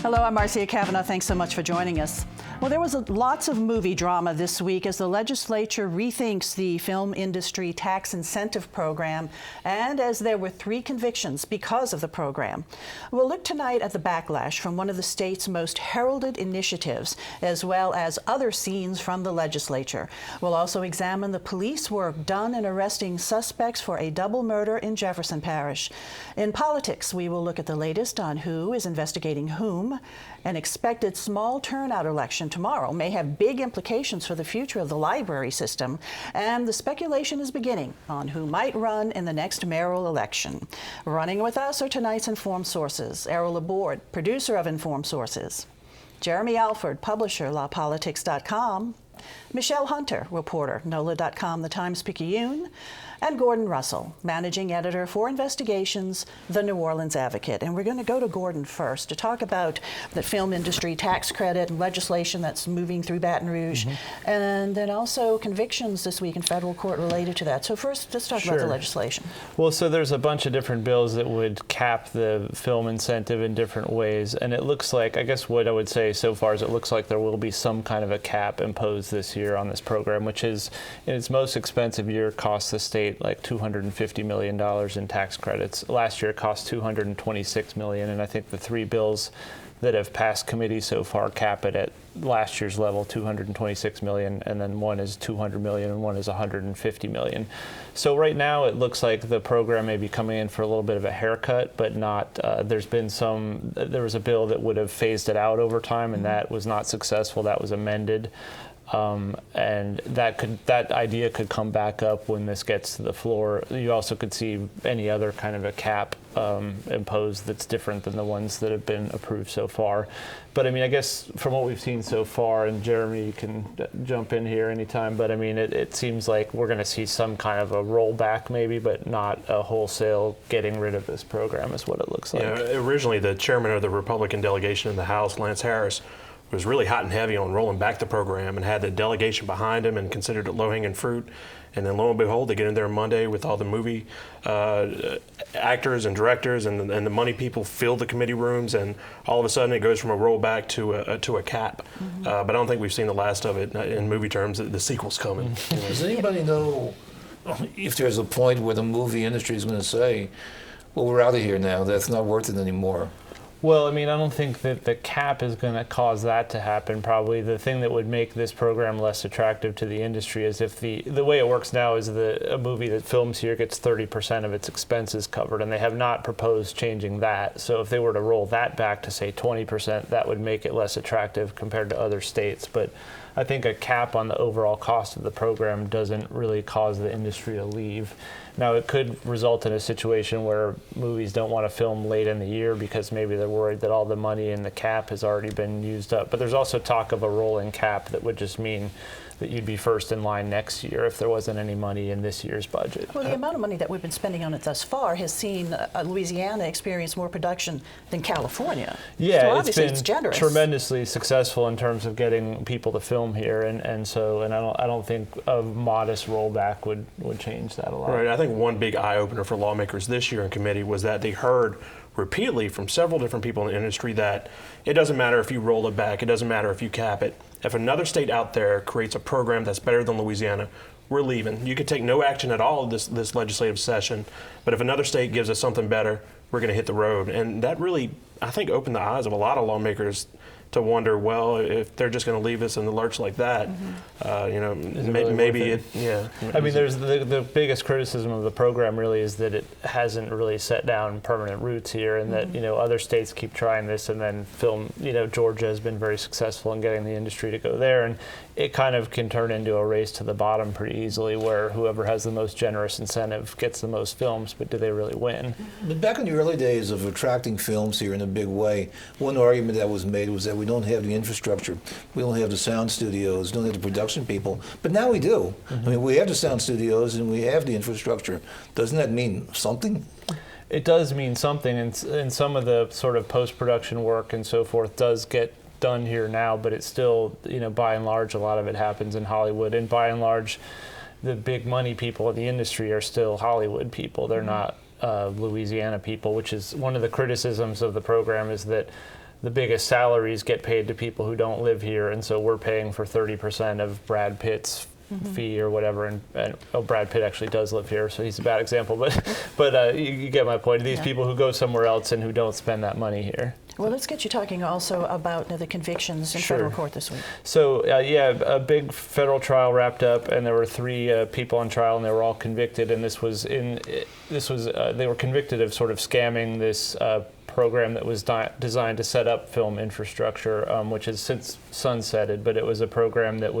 Hello, I'm Marcia Cavanaugh. Thanks so much for joining us. Well, there was lots of movie drama this week as the legislature rethinks the film industry tax incentive program, and as there were 3 convictions because of the program. We'll look tonight at the backlash from one of the state's most heralded initiatives, as well as other scenes from the legislature. We'll also examine the police work done in arresting suspects for a double murder in Jefferson Parish. In politics, we will look at the latest on who is investigating whom. An expected small turnout election tomorrow may have big implications for the future of the library system, and the speculation is beginning on who might run in the next mayoral election. Running with us are tonight's Informed Sources. Errol, Laborde, producer of Informed Sources. Jeremy Alford, publisher, lawpolitics.com. Michelle Hunter, reporter, NOLA.com, the Times-Picayune. And Gordon Russell, managing editor for investigations, the New Orleans Advocate. And we're going to go to Gordon first to talk about the film industry tax credit and legislation that's moving through Baton Rouge, and then also convictions this week in federal court related to that. So first, let's talk about the legislation. Well, so there's a bunch of different bills that would cap the film incentive in different ways, and it looks like, I guess what I would say so far is it looks like there will be some kind of a cap imposed this year on this program, which is, in its most expensive year, costs the state like $250 million in tax credits. Last year it cost $226 million, and I think the 3 bills that have passed committee so far cap it at last year's level, $226 million, and then one is $200 million and one is $150 million. So right now it looks like the program may be coming in for a little bit of a haircut, but not, there was a bill that would have phased it out over time, and that was not successful. That was amended. And that idea could come back up when this gets to the floor. You also could see any other kind of a cap imposed that's different than the ones that have been approved so far. But I mean, I guess from what we've seen so far, and Jeremy, you can jump in here anytime, but I mean, it seems like we're going to see some kind of a rollback maybe, but not a wholesale getting rid of this program is what it looks like. Yeah, originally the chairman of the Republican delegation in the House, Lance Harris, was really hot and heavy on rolling back the program and had the delegation behind him and considered it low-hanging fruit. And then lo and behold, they get in there Monday with all the movie actors and directors and the money people fill the committee rooms, and all of a sudden it goes from a rollback to a cap. But I don't think we've seen the last of it in movie terms. The sequel's coming. Does anybody know if there's a point where the movie industry is going to say, well, we're out of here now, that's not worth it anymore? Well, I mean, I don't think that the cap is going to cause that to happen. Probably the thing that would make this program less attractive to the industry is if the way it works now is a movie that films here gets 30% of its expenses covered, and they have not proposed changing that. So if they were to roll that back to, say, 20%, that would make it less attractive compared to other states. But I think a cap on the overall cost of the program doesn't really cause the industry to leave. Now, it could result in a situation where movies don't want to film late in the year because maybe they're worried that all the money in the cap has already been used up. But there's also talk of a rolling cap that would just mean that you'd be first in line next year if there wasn't any money in this year's budget. Well, the amount of money that we've been spending on it thus far has seen Louisiana experience more production than California. Yeah, so obviously it's been generous. Tremendously successful in terms of getting people to film here, and I don't think a modest rollback would change that a lot. Right. I think one big eye opener for lawmakers this year in committee was that they heard repeatedly from several different people in the industry that it doesn't matter if you roll it back, it doesn't matter if you cap it. If another state out there creates a program that's better than Louisiana, we're leaving. You could take no action at all this legislative session, but if another state gives us something better, we're going to hit the road. And that really, I think, opened the eyes of a lot of lawmakers to wonder, well, if they're just going to leave us in the lurch like that, maybe it. I mean, there's the biggest criticism of the program really is that it hasn't really set down permanent roots here, and that other states keep trying this, and then Georgia has been very successful in getting the industry to go there, and it kind of can turn into a race to the bottom pretty easily, where whoever has the most generous incentive gets the most films, but do they really win? But back in the early days of attracting films here in a big way, one argument that was made was that we don't have the infrastructure. We don't have the sound studios, don't have the production people. But now we do. I mean, we have the sound studios and we have the infrastructure. Doesn't that mean something? It does mean something, and some of the sort of post-production work and so forth does get done here now, but it's still, by and large, a lot of it happens in Hollywood, and by and large, the big money people in the industry are still Hollywood people. They're not Louisiana people, which is one of the criticisms of the program, is that the biggest salaries get paid to people who don't live here, and so we're paying for 30% of Brad Pitt's fee or whatever, and Brad Pitt actually does live here, so he's a bad example, but you get my point. These people who go somewhere else and who don't spend that money here. Well, let's get you talking also about the convictions in federal court this week. So, a big federal trial wrapped up, and there were 3 people on trial, and they were all convicted. And they were convicted of sort of scamming this program that was designed to set up film infrastructure, which has since sunsetted. But it was a program that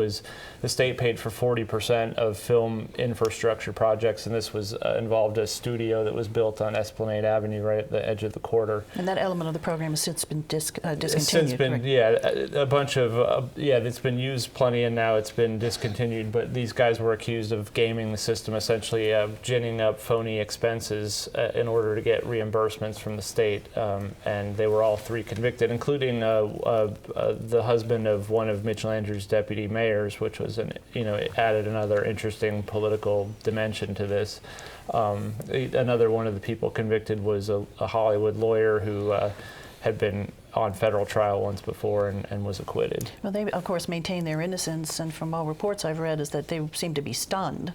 the state paid for 40% of film infrastructure projects, and this was involved a studio that was built on Esplanade Avenue, right at the edge of the quarter. And that element of the program has since been discontinued. Since been, a bunch of it's been used plenty, and now it's been discontinued. But these guys were accused of gaming the system, essentially ginning up phony expenses in order to get reimbursements from the state. And they were all 3 convicted, including the husband of one of Mitch Landrieu's deputy mayors, which was it added another interesting political dimension to this. Another one of the people convicted was a Hollywood lawyer who had been on federal trial once before and was acquitted. Well, they, of course, maintain their innocence, and from all reports I've read is that they seem to be stunned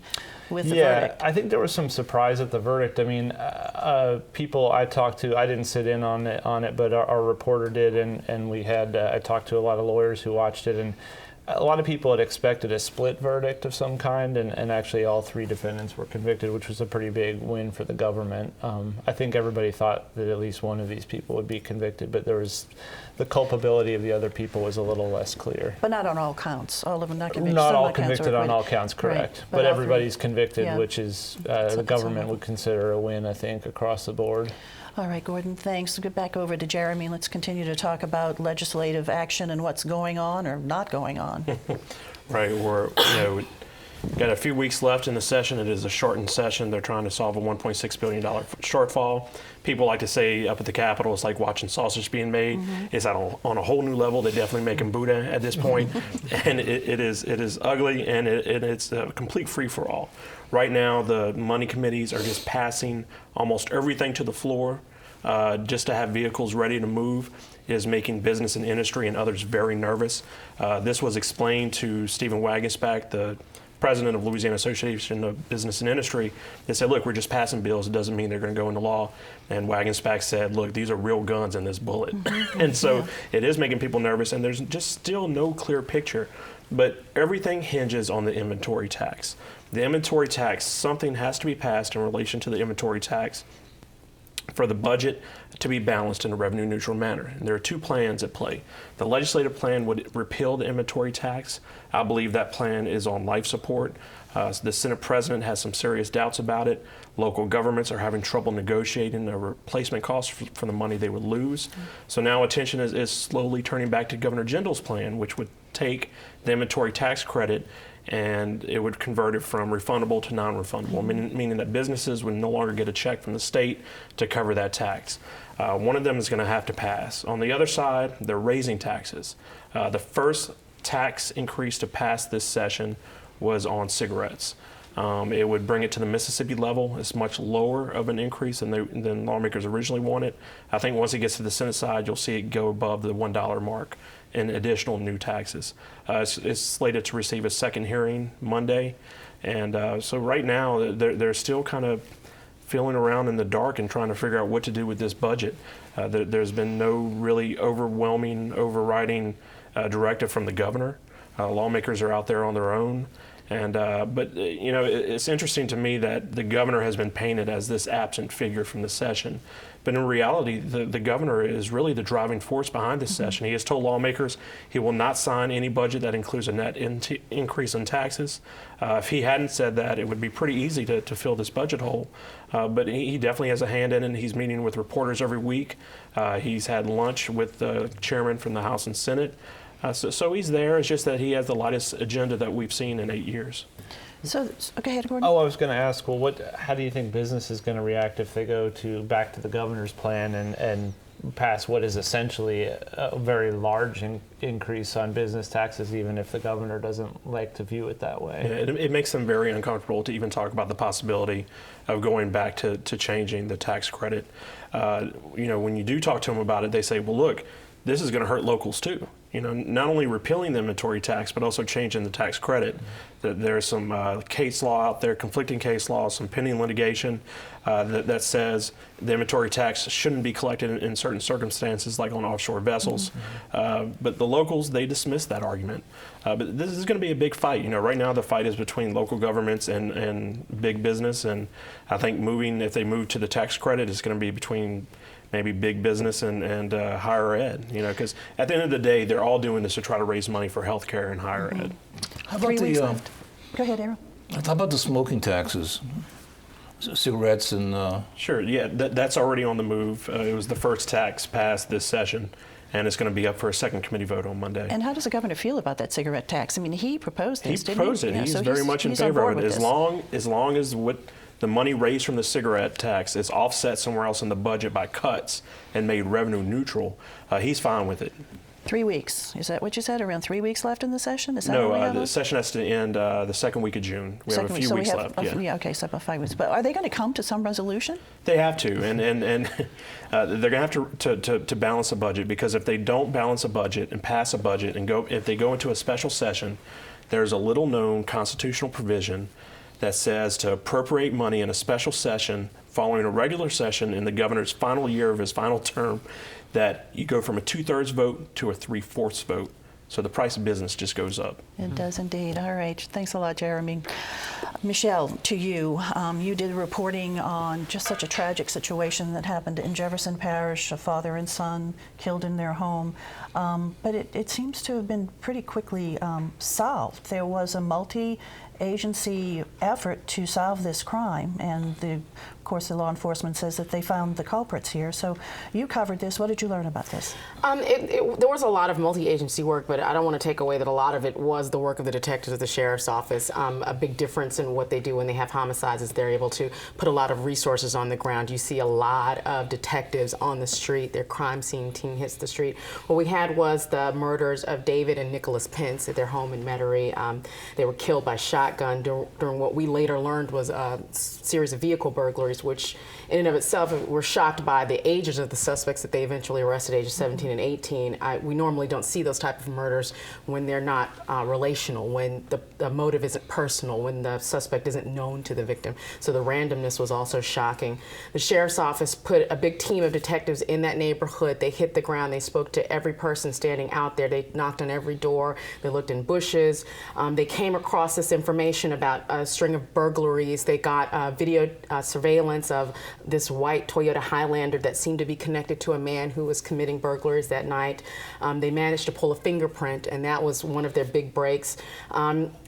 with the verdict. I think there was some surprise at the verdict. I mean, people I talked to, I didn't sit in on it, but our reporter did, and we had, I talked to a lot of lawyers who watched it, and a lot of people had expected a split verdict of some kind, and actually all 3 defendants were convicted, which was a pretty big win for the government. I think everybody thought that at least one of these people would be convicted, but the culpability of the other people was a little less clear. But not on all counts. All of them not convicted. Not all convicted on all counts, correct. Right. But everybody's convicted, which is the That's government would consider a win, I think, across the board. All right, Gordon, thanks. We'll get back over to Jeremy. Let's continue to talk about legislative action and what's going on or not going on. Right, we've got a few weeks left in the session. It is a shortened session. They're trying to solve a $1.6 billion shortfall. People like to say up at the Capitol, it's like watching sausage being made. It's on a whole new level. They're definitely making Buddha at this point. And it is ugly, and it's a complete free-for-all. Right now, the money committees are just passing almost everything to the floor just to have vehicles ready to move. Is making business and industry and others very nervous. This was explained to Stephen Wagensback, the president of Louisiana Association of Business and Industry. They said, look, we're just passing bills. It doesn't mean they're going to go into law. And Wagensback said, look, these are real guns in this bullet. And so it is making people nervous, and there's just still no clear picture. But everything hinges on the inventory tax. The inventory tax, something has to be passed in relation to the inventory tax for the budget to be balanced in a revenue neutral manner. And there are 2 plans at play. The legislative plan would repeal the inventory tax. I believe that plan is on life support. The Senate president has some serious doubts about it. Local governments are having trouble negotiating the replacement costs for the money they would lose. So now attention is slowly turning back to Governor Jindal's plan, which would take the inventory tax credit and it would convert it from refundable to non-refundable, meaning that businesses would no longer get a check from the state to cover that tax. One of them is going to have to pass. On the other side, they're raising taxes. The first tax increase to pass this session was on cigarettes. It would bring it to the Mississippi level. It's much lower of an increase than lawmakers originally wanted. I think once it gets to the Senate side, you'll see it go above the $1 mark in additional new taxes. It's slated to receive a second hearing Monday. And so right now, they're still kind of feeling around in the dark and trying to figure out what to do with this budget. There's been no really overwhelming, overriding directive from the governor. Lawmakers are out there on their own. But it's interesting to me that the governor has been painted as this absent figure from the session. But in reality, the governor is really the driving force behind this session. He has told lawmakers he will not sign any budget that includes a net increase in taxes. If he hadn't said that, it would be pretty easy to fill this budget hole. But he definitely has a hand in it. He's meeting with reporters every week. He's had lunch with the chairman from the House and Senate. So he's there. It's just that he has the lightest agenda that we've seen in 8 years. So, go ahead, Gordon. Oh, I was going to ask, well, how do you think business is going to react if they go back to the governor's plan and pass what is essentially a very large increase on business taxes, even if the governor doesn't like to view it that way? Yeah, it makes them very uncomfortable to even talk about the possibility of going back to changing the tax credit. When you do talk to them about it, they say, well, look, this is going to hurt locals too. You know, not only repealing the inventory tax, but also changing the tax credit. There's some case law out there, conflicting case law, some pending litigation that says the inventory tax shouldn't be collected in certain circumstances, like on offshore vessels. But the locals, they dismiss that argument. But this is going to be a big fight. You know, right now the fight is between local governments and big business, and I think if they move to the tax credit, it's going to be between maybe big business and higher ed, you know, because at the end of the day, they're all doing this to try to raise money for healthcare and higher ed. How 3 about weeks left. Go ahead, Errol. how about the smoking taxes? Cigarettes and... Sure, yeah, that's already on the move. It was the first tax passed this session, and it's going to be up for a second committee vote on Monday. And how does the governor feel about that cigarette tax? I mean, he proposed this, He didn't proposed he? it. Yeah, He's so very much in he's on favor board of it, with as long as what the money raised from the cigarette tax is offset somewhere else in the budget by cuts and made revenue neutral. He's fine with it. 3 weeks. Is that what you said? Around 3 weeks left in the session? Is that what we have? No, the session has to end the second week of June. We have a few weeks left. Yeah, okay, so about 5 weeks. But are they going to come to some resolution? They have to, and they're going to have to balance a budget, because if they don't balance a budget and pass a budget and if they go into a special session, there's a little known constitutional provision that says to appropriate money in a special session following a regular session in the governor's final year of his final term, that you go from a 2/3 vote to a 3/4 vote. So the price of business just goes up. It does indeed. All right. Thanks a lot, Jeremy. Michelle, to you. You did reporting on just such a tragic situation that happened in Jefferson Parish, a father and son killed in their home. But it seems to have been pretty quickly solved. There was a multi-agency effort to solve this crime, and of course the law enforcement says that they found the culprits here. So you covered this. What did you learn about this? There was a lot of multi-agency work, but I don't want to take away that a lot of it was the work of the detectives at the sheriff's office. A big difference in what they do when they have homicides is they're able to put a lot of resources on the ground. You see a lot of detectives on the street. Their crime scene team hits the street. What we had was the murders of David and Nicholas Pence at their home in Metairie. They were killed by shotgun during what we later learned was a series of vehicle burglaries, which in and of itself were shocked by the ages of the suspects that they eventually arrested, ages 17 and 18. We normally don't see those type of murders when they're not relational, when the motive isn't personal, when the suspect isn't known to the victim. So the randomness was also shocking. The sheriff's office put a big team of detectives in that neighborhood. They hit the ground. They spoke to every person standing out there. They knocked on every door. They looked in bushes. They came across this information about a string of burglaries. They got video surveillance of this white Toyota Highlander that seemed to be connected to a man who was committing burglaries that night. They managed to pull a fingerprint, and that was one of their big breaks.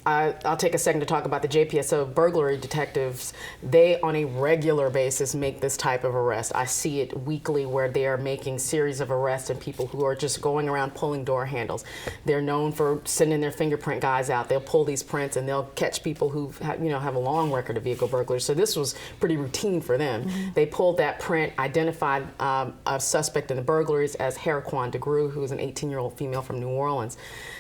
I'll take a second to talk about the JPSO burglary detectives. They, on a regular basis, make this type of arrest. I see it weekly where they are making series of arrests and people who are just going around pulling door handles. They're known for sending their fingerprint guys out. They'll pull these prints and they'll catch people who have a long record of vehicle burglaries. So this was pretty routine for them. Mm-hmm. They pulled that print, identified a suspect in the burglaries as Heralded, who was an 18-year-old female from New Orleans.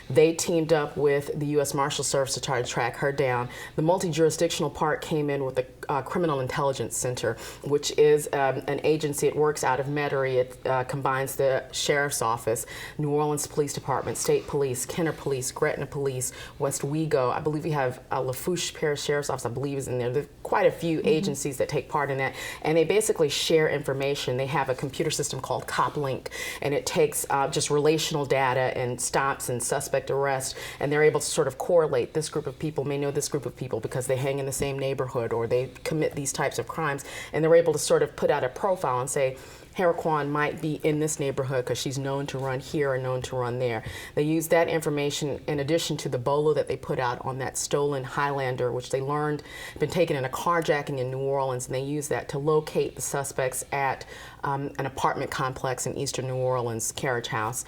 They teamed up with the U.S. Marshal Service to try to track her down. The multi-jurisdictional part came in with the Criminal Intelligence Center, which is an agency. It works out of Metairie. It combines the Sheriff's Office, New Orleans Police Department, State Police, Kenner Police, Gretna Police, West Wego. I believe we have Lafourche Parish Sheriff's Office, I believe, is in there. There's quite a few agencies that take part in that, and they basically share information. They have a computer system called CopLink, and it takes just relational data and stops and suspect arrest, and they're able to sort of correlate. This group of people may know this group of people because they hang in the same neighborhood or they commit these types of crimes, and they're able to sort of put out a profile and say, Heralded might be in this neighborhood because she's known to run here or known to run there. They use that information in addition to the BOLO that they put out on that stolen Highlander, which they learned had been taken in a carjacking in New Orleans, and they use that to locate the suspects at an apartment complex in eastern New Orleans, Carriage House.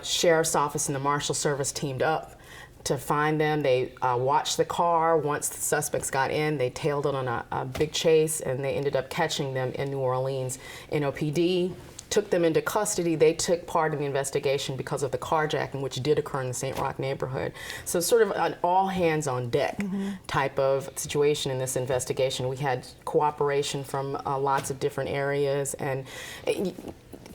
Sheriff's Office and the Marshal Service teamed up to find them. They watched the car. Once the suspects got in, they tailed it on a big chase, and they ended up catching them in New Orleans. NOPD took them into custody. They took part in the investigation because of the carjacking, which did occur in the St. Roch neighborhood. So sort of an all hands on deck type of situation in this investigation. We had cooperation from lots of different areas, and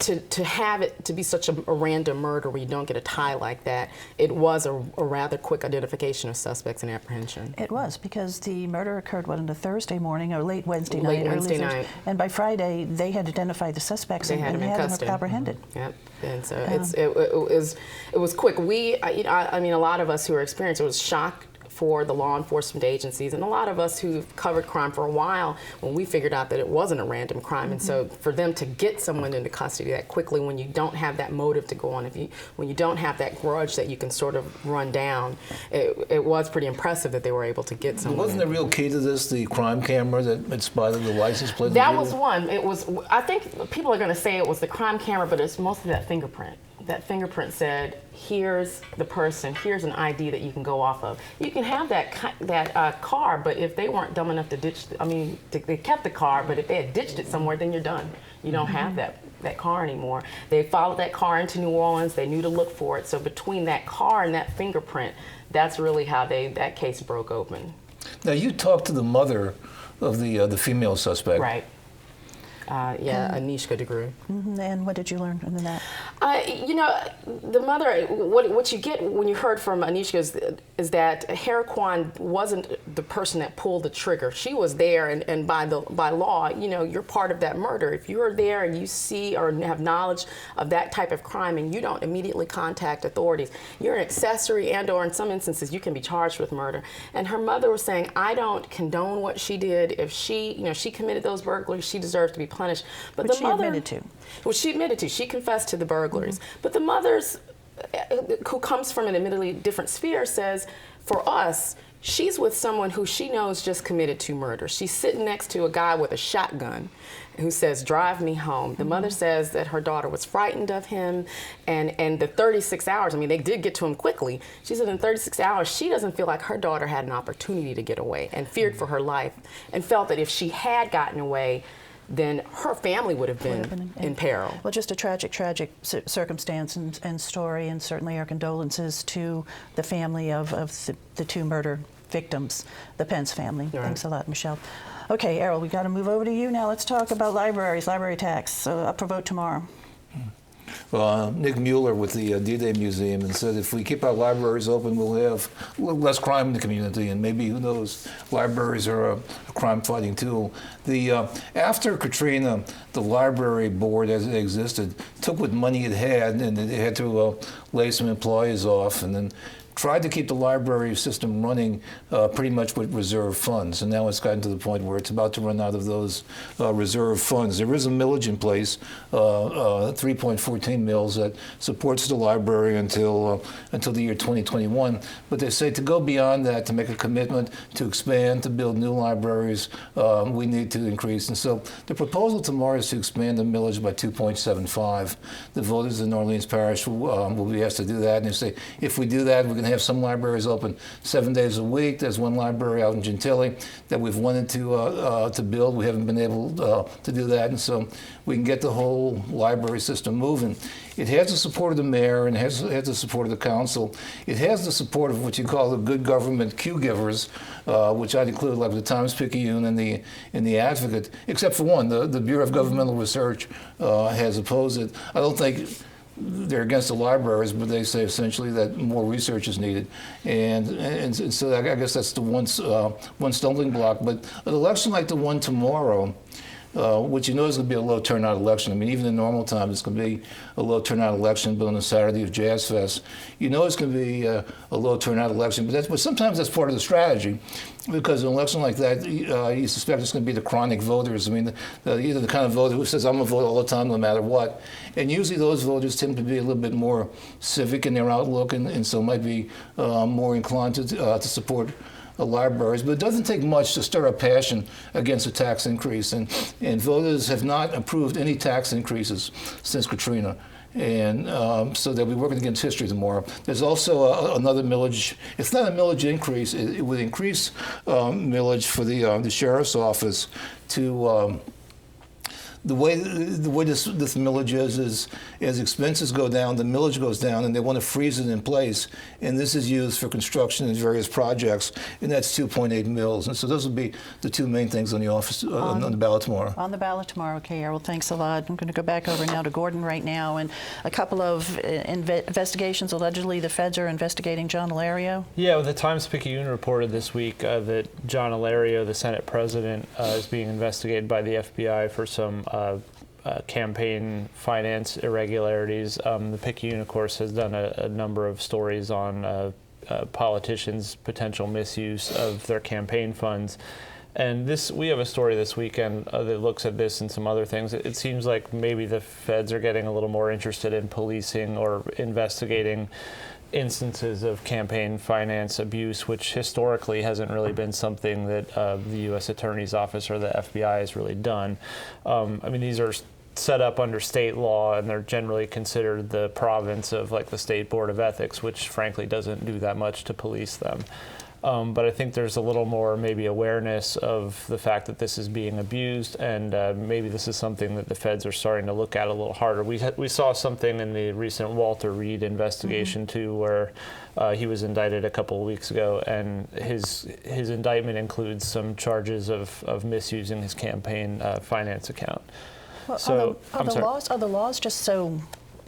to have it to be such a random murder where you don't get a tie like that, it was a rather quick identification of suspects and apprehension. It was, because the murder occurred, on a Thursday morning or late Wednesday night? Late Wednesday early night. And by Friday, they had identified the suspects They and had them in had them custody. apprehended. Yep. And so it was quick. I mean, a lot of us who were experienced, it was shock for the law enforcement agencies, and a lot of us who've covered crime for a while, when we figured out that it wasn't a random crime. And so for them to get someone into custody that quickly, when you don't have that motive to go on, when you don't have that grudge that you can sort of run down, it was pretty impressive that they were able to get someone. Wasn't the real key to this the crime camera that spotted the license plate? That was one. It was. I think people are going to say it was the crime camera, but it's mostly that fingerprint. That fingerprint said, here's the person, here's an ID that you can go off of. You can have that car, but if they weren't dumb enough to ditch, they kept the car, but if they had ditched it somewhere, then you're done. You don't have that car anymore. They followed that car into New Orleans. They knew to look for it. So between that car and that fingerprint, that's really how that case broke open. Now, you talked to the mother of the female suspect. Right. Anishka DeGrue. And what did you learn from that? The mother, what you get when you heard from Anishka is that Herquan wasn't the person that pulled the trigger. She was there, and by law, you're part of that murder. If you're there and you see or have knowledge of that type of crime and you don't immediately contact authorities, you're an accessory, and or in some instances you can be charged with murder. And her mother was saying, I don't condone what she did. If she committed those burglaries, she deserves to be punished. But Which the mother, she admitted to. Well, she admitted to. She confessed to the burglaries. But the mother's, who comes from an admittedly different sphere, says, for us, she's with someone who she knows just committed 2 murders. She's sitting next to a guy with a shotgun who says, drive me home. The mother says that her daughter was frightened of him, and the 36 hours, they did get to him quickly. She said in 36 hours, she doesn't feel like her daughter had an opportunity to get away, and feared for her life, and felt that if she had gotten away, then her family would have been in peril. Well, just a tragic circumstance and story, and certainly our condolences to the family of the 2 murder victims, the Pence family. Right. Thanks a lot, Michelle. Okay, Errol, we've got to move over to you now. Let's talk about libraries, library tax, up for vote tomorrow. Nick Mueller with the D-Day Museum, and said if we keep our libraries open, we'll have a little less crime in the community, and maybe, who knows, libraries are a crime-fighting tool. After Katrina, the library board, as it existed, took what money it had, and it had to lay some employees off, and then tried to keep the library system running pretty much with reserve funds, and now it's gotten to the point where it's about to run out of those reserve funds. There is a millage in place, 3.14 mils, that supports the library until the year 2021. But they say to go beyond that, to make a commitment to expand, to build new libraries, we need to increase. And so the proposal tomorrow is to expand the millage by 2.75. The voters in Orleans Parish will be asked to do that, and they say if we do that, we're going to have some libraries open 7 days a week. There's one library out in Gentilly that we've wanted to build. We haven't been able to do that, and so we can get the whole library system moving. It has the support of the mayor, and it has the support of the council. It has the support of what you call the good government cue givers, which I'd include like the Times-Picayune and the Advocate, except for one, the Bureau of Governmental Research has opposed it. I don't think they're against the libraries, but they say essentially that more research is needed, and so I guess that's the one stumbling block. But an election like the one tomorrow, which you know is going to be a low turnout election. Even in normal times, it's going to be a low turnout election, but on the Saturday of Jazz Fest, you know it's going to be a low turnout election. But sometimes that's part of the strategy, because an election like that, you suspect it's going to be the chronic voters. Either the kind of voter who says, I'm going to vote all the time no matter what. And usually those voters tend to be a little bit more civic in their outlook, and so might be more inclined to support libraries. But it doesn't take much to stir up passion against a tax increase, and voters have not approved any tax increases since Katrina. And so they'll be working against history tomorrow. There's also another millage. It's not a millage increase. It would increase millage for the sheriff's office to the way this millage is as expenses go down, the millage goes down, and they want to freeze it in place. And this is used for construction and various projects, and that's 2.8 mils. And so those will be the two main things on the office on the ballot tomorrow. On the ballot tomorrow. Okay, Errol, thanks a lot. I'm going to go back over now to Gordon right now, and a couple of investigations. Allegedly, the feds are investigating John Alario. Yeah, well, the Times-Picayune reported this week that John Alario, the Senate president, is being investigated by the FBI for some campaign finance irregularities. The Picayune, of course, has done a number of stories on politicians' potential misuse of their campaign funds. And we have a story this weekend that looks at this and some other things. It seems like maybe the feds are getting a little more interested in policing or investigating instances of campaign finance abuse, which historically hasn't really been something that the U.S. Attorney's Office or the FBI has really done. I mean, these are set up under state law, and they're generally considered the province of like the State Board of Ethics, which frankly doesn't do that much to police them. But I think there's a little more maybe awareness of the fact that this is being abused, and maybe this is something that the feds are starting to look at a little harder. We saw something in the recent Walter Reed investigation too, where he was indicted a couple of weeks ago, and his indictment includes some charges of misusing his campaign finance account. Well, So are the laws just so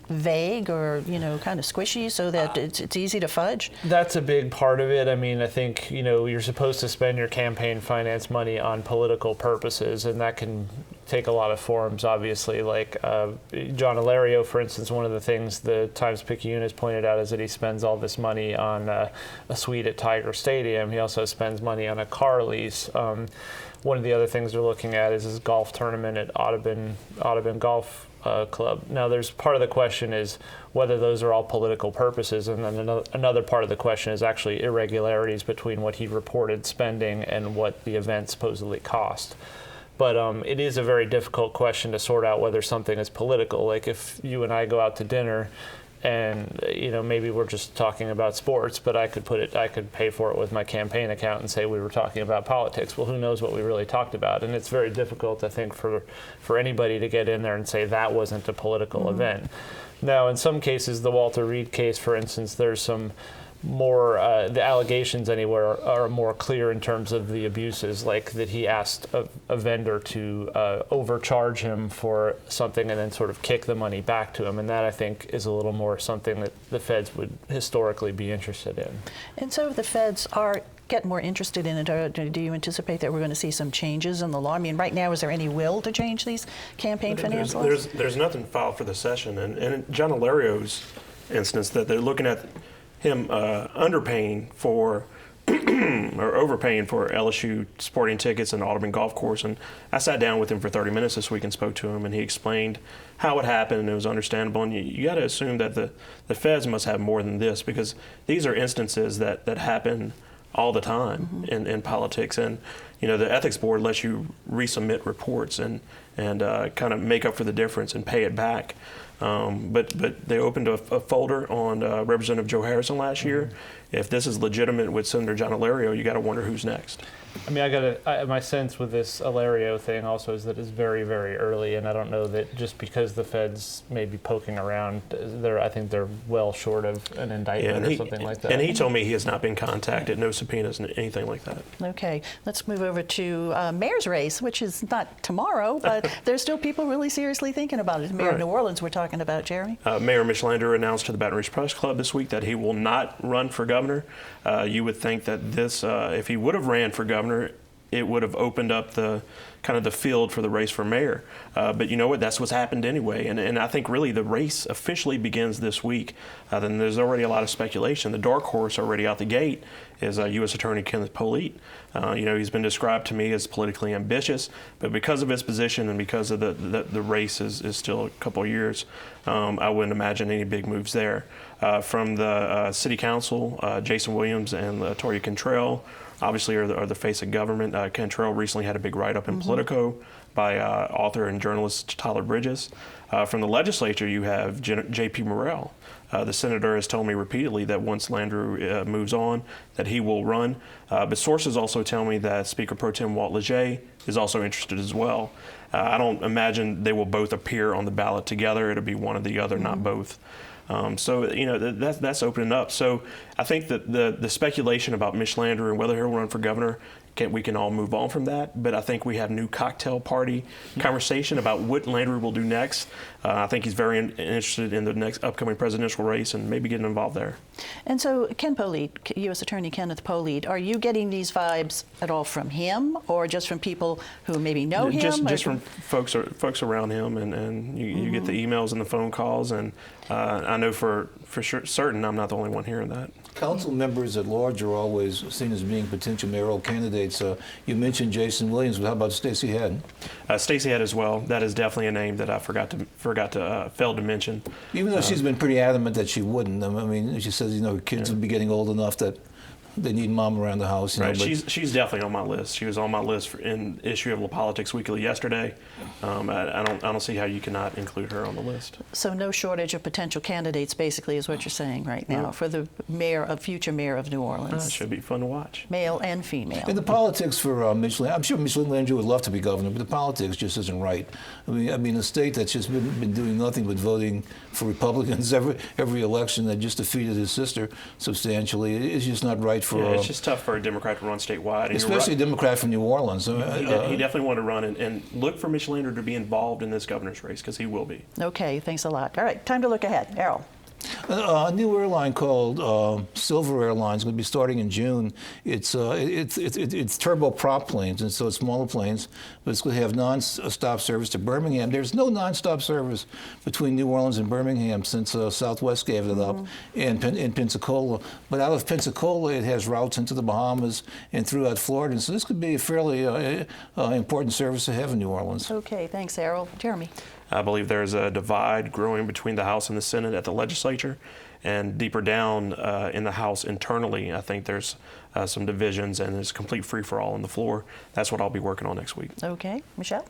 vague or kind of squishy so that it's easy to fudge? That's a big part of it. I mean, I think you're supposed to spend your campaign finance money on political purposes, and that can take a lot of forms, obviously. Like John Alario, for instance, one of the things the Times-Picayune has pointed out is that he spends all this money on a suite at Tiger Stadium. He also spends money on a car lease. One of the other things they're looking at is his golf tournament at Audubon Golf Club. Now, there's part of the question is whether those are all political purposes, and then another part of the question is actually irregularities between what he reported spending and what the event supposedly cost. But it is a very difficult question to sort out whether something is political. Like if you and I go out to dinner, and maybe we're just talking about sports, but I could pay for it with my campaign account and say we were talking about politics. Well, who knows what we really talked about? And it's very difficult, I think, for anybody to get in there and say that wasn't a political event. Now, in some cases, the Walter Reed case, for instance, there's some more, the allegations anywhere are more clear in terms of the abuses, like that he asked a vendor to overcharge him for something and then sort of kick the money back to him. And that, I think, is a little more something that the feds would historically be interested in. And so the feds get more interested in it. Do you anticipate that we're going to see some changes in the law? I mean, right now, is there any will to change these campaign finance laws? There's nothing filed for the session. And in John Alario's instance, that they're looking at him underpaying for or overpaying for LSU sporting tickets and Audubon Golf Course. And I sat down with him for 30 minutes this week and spoke to him, and he explained how it happened, and it was understandable. And you got to assume that the feds must have more than this, because these are instances that happen all the time in politics. And the ethics board lets you resubmit reports and kind of make up for the difference and pay it back. But they opened a folder on Representative Joe Harrison last year. If this is legitimate with Senator John Alario, you got to wonder who's next. I mean, my sense with this Alario thing also is that it's very, very early, and I don't know that just because the feds may be poking around, I think they're well short of an indictment or something like that. And he told me he has not been contacted, no subpoenas, anything like that. Okay, let's move over to mayor's race, which is not tomorrow, but there's still people really seriously thinking about it. Mayor of New Orleans we're talking about, Jeremy. Mayor Mitch Lander announced to the Baton Rouge Press Club this week that he will not run for governor. You would think that this, if he would have ran for governor, it would have opened up the kind of the field for the race for mayor. But you know what? That's what's happened anyway. And I think really the race officially begins this week. Then there's already a lot of speculation. The dark horse already out the gate is U.S. Attorney Kenneth Polite. He's been described to me as politically ambitious, but because of his position and because of the race is still a couple of years, I wouldn't imagine any big moves there. From the city council, Jason Williams and Toria Cantrell obviously are the face of government. Cantrell recently had a big write-up in Politico by author and journalist Tyler Bridges. From the legislature, you have J.P. Mayoral. The senator has told me repeatedly that once Landrieu moves on, that he will run. But sources also tell me that Speaker Pro Tem Walt Leger is also interested as well. I don't imagine they will both appear on the ballot together. It'll be one or the other, not both. So, you know, that's opening up. So I think that the speculation about Mitch Landrieu and whether he'll run for governor, we can all move on from that. But I think we have new cocktail party conversation about what Landrieu will do next. I think he's very interested in the next upcoming presidential race and maybe getting involved there. And so Ken Polite, U.S. Attorney Kenneth Polite, are you getting these vibes at all from him or just from people who maybe know him? Just from folks around him, and you get the emails and the phone calls, and I know for sure, certain I'm not the only one hearing that. Council members at large are always seen as being potential mayoral candidates. You mentioned Jason Williams, but how about Stacey Head? Stacey Head as well. That is definitely a name that I failed to mention. Even though she's been pretty adamant that she wouldn't. I mean, she says, you know, kids will be getting old enough that they need mom around the house. You right. know, She's definitely on my list. She was on my list in issue of La Politics Weekly yesterday. I don't see how you cannot include her on the list. So no shortage of potential candidates, basically, is what you're saying right now for the future mayor of New Orleans. It should be fun to watch. Male and female. And the politics for Mitch Landrieu, I'm sure Mitch Landrieu would love to be governor, but the politics just isn't right. I mean, a state that's just been doing nothing but voting for Republicans every election that just defeated his sister substantially is just not right for. Yeah, it's just tough for a Democrat to run statewide, and especially a Democrat from New Orleans. He definitely wanted to run and look for Mitch Landrieu to be involved in this governor's race because he will be. Okay, thanks a lot. All right, time to look ahead. Errol. A new airline called Silver Airlines is going to be starting in June. It's turboprop planes, and so it's smaller planes, but it's going to have non-stop service to Birmingham. There's no non-stop service between New Orleans and Birmingham since Southwest gave it up in Pensacola. But out of Pensacola, it has routes into the Bahamas and throughout Florida. And so this could be a fairly important service to have in New Orleans. Okay, thanks, Errol. Jeremy. I believe there's a divide growing between the House and the Senate at the legislature, and deeper down in the House internally, I think there's some divisions and there's complete free-for-all on the floor. That's what I'll be working on next week. Okay, Michelle?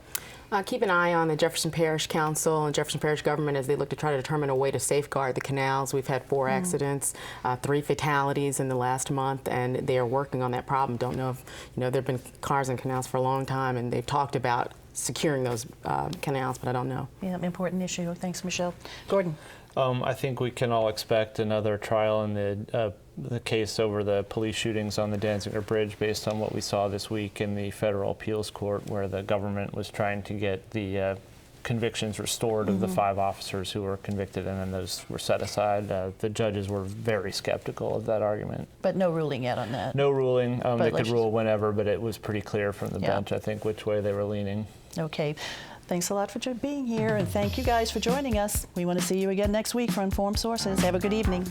Keep an eye on the Jefferson Parish Council and Jefferson Parish government as they look to try to determine a way to safeguard the canals. We've had 4 accidents, 3 fatalities in the last month, and they are working on that problem. Don't know if, there have been cars in canals for a long time, and they've talked about securing those canals, but I don't know. Yeah, important issue. Thanks, Michelle. Gordon? I think we can all expect another trial in the case over the police shootings on the Danziger Bridge based on what we saw this week in the federal appeals court, where the government was trying to get the convictions restored of the 5 officers who were convicted, and then those were set aside. The judges were very skeptical of that argument. But no ruling yet on that. No ruling. They could rule whenever, but it was pretty clear from the bench, I think, which way they were leaning. Okay. Thanks a lot for being here, and thank you guys for joining us. We want to see you again next week for Informed Sources. Have a good evening.